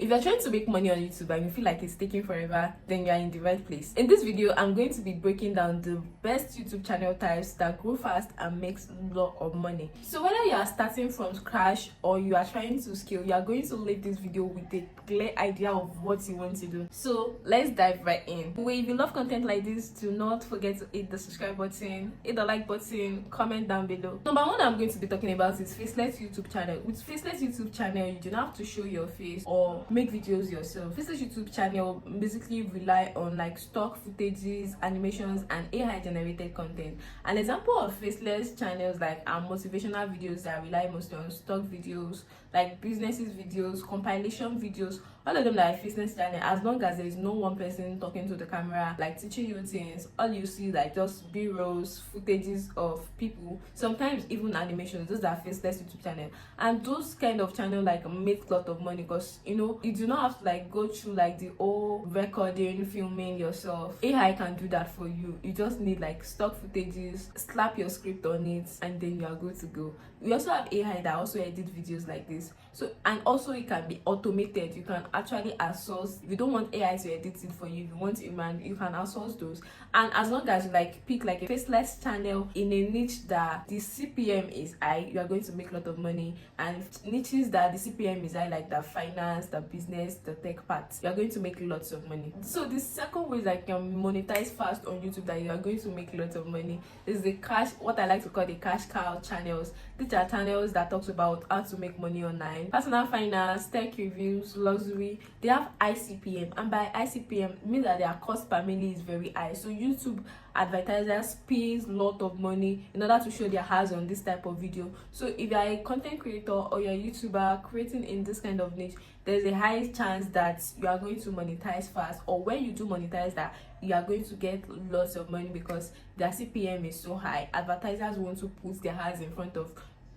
If you're trying to make money on YouTube and you feel like it's taking forever, then you're in the right place. In this video, I'm going to be breaking down the best YouTube channel types that grow fast and makes a lot of money. So whether you are starting from scratch or you are trying to scale, you are going to leave this video with a clear idea of what you want to do. So let's dive right in. If you love content like this, do not forget to hit the subscribe button, hit the like button, comment down below. Number one I'm going to be talking about is faceless YouTube channel. With faceless YouTube channel, you do not have to show your face or make videos yourself. Faceless YouTube channel basically rely on like stock footages, animations, and AI generated content. An example of faceless channels like are motivational videos that rely mostly on stock videos, like businesses videos, compilation videos. All of them that are faceless channel, as long as there is no one person talking to the camera like teaching you things, all you see like just b-rolls, footages of people, sometimes even animations. Those are faceless YouTube channel, and those kind of channel like make a lot of money because you know you do not have to like go through like the whole recording, filming yourself. AI can do that for you. You just need like stock footages, slap your script on it, and then you are good to go. We also have AI that also edit videos like this. So, and also it can be automated. You can actually outsource. If you don't want AI to edit it for you, if you want human, you can outsource those. And as long as you like pick like a faceless channel in a niche that the CPM is high, you are going to make a lot of money. And niches that the CPM is high, like the finance, the business, the tech part, you are going to make lots of money. So the second way that you can monetize fast on YouTube that you are going to make lots of money is the cash, what I like to call the cash cow channels. These are channels that talks about how to make money online, personal finance, tech reviews, luxury. They have ICPM, and by ICPM it means that their cost per minute is very high. So YouTube advertisers pays a lot of money in order to show their ads on this type of video. So if you are a content creator or you're a YouTuber creating in this kind of niche, there's a high chance that you are going to monetize fast, or when you do monetize that, you are going to get lots of money because their CPM is so high. Advertisers want to put their ads in front of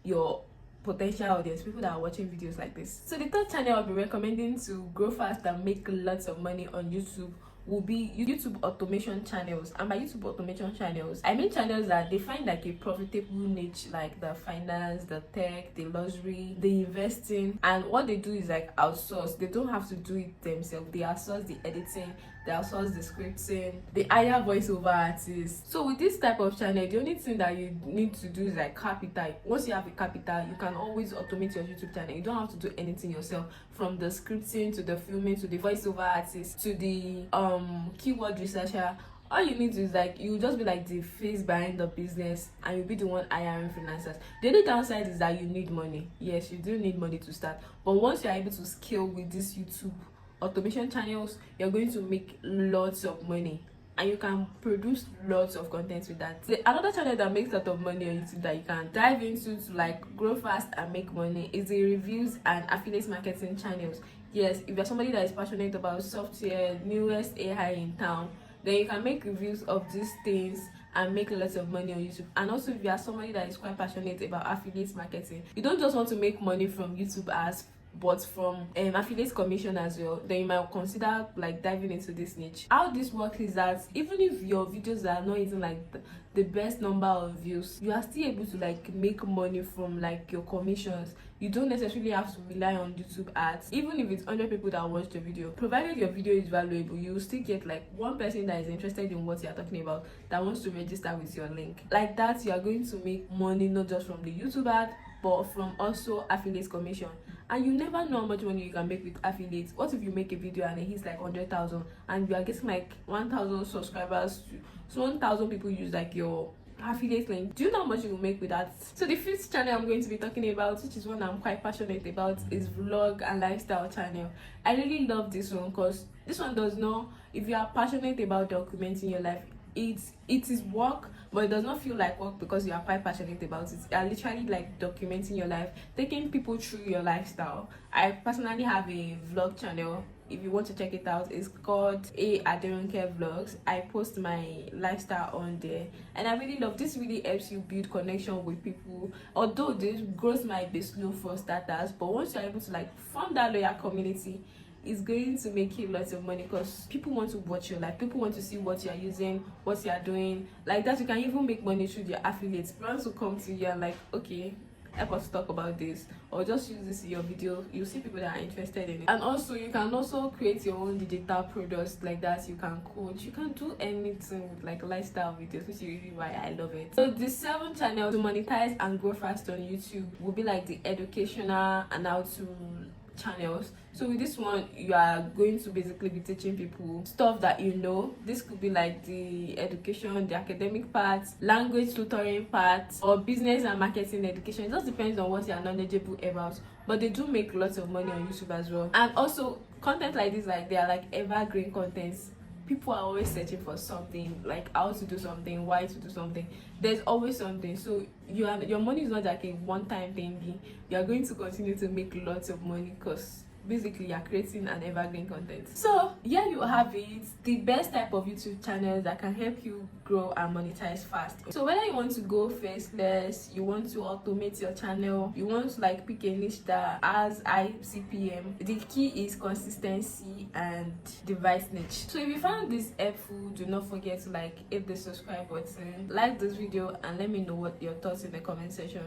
your potential audience, people that are watching videos like this. So the third channel I'll be recommending to grow fast and make lots of money on YouTube will be YouTube automation channels. And by YouTube automation channels, I mean channels that they find like a profitable niche, like the finance, the tech, the luxury, the investing, and what they do is like outsource. They don't have to do it themselves. They outsource the editing, they outsource the scripting, they hire voiceover artists. So with this type of channel, the only thing that you need to do is like capital. Once you have a capital, you can always automate your YouTube channel. You don't have to do anything yourself, from the scripting to the filming to the voiceover artist to the keyword researcher. All you need to is like, you just be like the face behind the business and you'll be the one hiring freelancers. The only downside is that you need money. Yes, you do need money to start, but once you're able to scale with this YouTube automation channels, you're going to make lots of money and you can produce lots of content with that. Another channel that makes a lot of money on YouTube that you can dive into to like grow fast and make money is the reviews and affiliate marketing channels. Yes, if you're somebody that is passionate about software, newest AI in town, then you can make reviews of these things and make lots of money on YouTube. And also if you are somebody that is quite passionate about affiliate marketing, you don't just want to make money from YouTube ads, but from affiliate commission as well, then you might consider like diving into this niche. How this works is that even if your videos are not even like the best number of views, you are still able to like make money from like your commissions. You don't necessarily have to rely on YouTube ads. Even if it's 100 people that watch the video, provided your video is valuable, you will still get like one person that is interested in what you are talking about that wants to register with your link. Like that, you are going to make money not just from the YouTube ad, but from also affiliate commission. And you never know how much money you can make with affiliates. What if you make a video and it hits like 100,000 and you are getting like 1,000 subscribers, so 1,000 people use like your affiliate link? Do you know how much you will make with that? So the fifth channel I'm going to be talking about, which is one I'm quite passionate about, is vlog and lifestyle channel. I really love this one because this one does not, if you are passionate about documenting your life, it is work, but it does not feel like work because you are quite passionate about it. You are literally like documenting your life, taking people through your lifestyle. I personally have a vlog channel. If you want to check it out, it's called reachheyaderonke vlogs. I post my lifestyle on there, and I really love this. Really helps you build connection with people, although this growth might be slow for starters, but once you're able to like form that loyal community, is going to make you lots of money because people want to watch your life, people want to see what you're using, what you're doing. Like that, you can even make money through your affiliates. Brands will come to you and like, okay, help us talk about this, or just use this in your video. You see people that are interested in it. And also you can also create your own digital products like that. You can coach, you can do anything with like lifestyle videos, which is really why I love it. So the 7 channels to monetize and grow fast on YouTube will be like the educational and how to channels. So with this one, you are going to basically be teaching people stuff that you know. This could be like the education, the academic part, language tutoring part, or business and marketing education. It just depends on what you are knowledgeable about, but they do make lots of money on YouTube as well. And also content like this, like they are like evergreen contents. People are always searching for something, like how to do something, why to do something. There's always something. So your money is not like a one-time thingy. You are going to continue to make lots of money because basically you're creating an evergreen content. So yeah, you have it, the best type of YouTube channels that can help you grow and monetize fast. So whether you want to go faceless, you want to automate your channel, you want to like pick a niche that has high CPM, the key is consistency and device niche. So if you found this helpful, do not forget to like hit the subscribe button, like this video, and let me know what your thoughts in the comment section.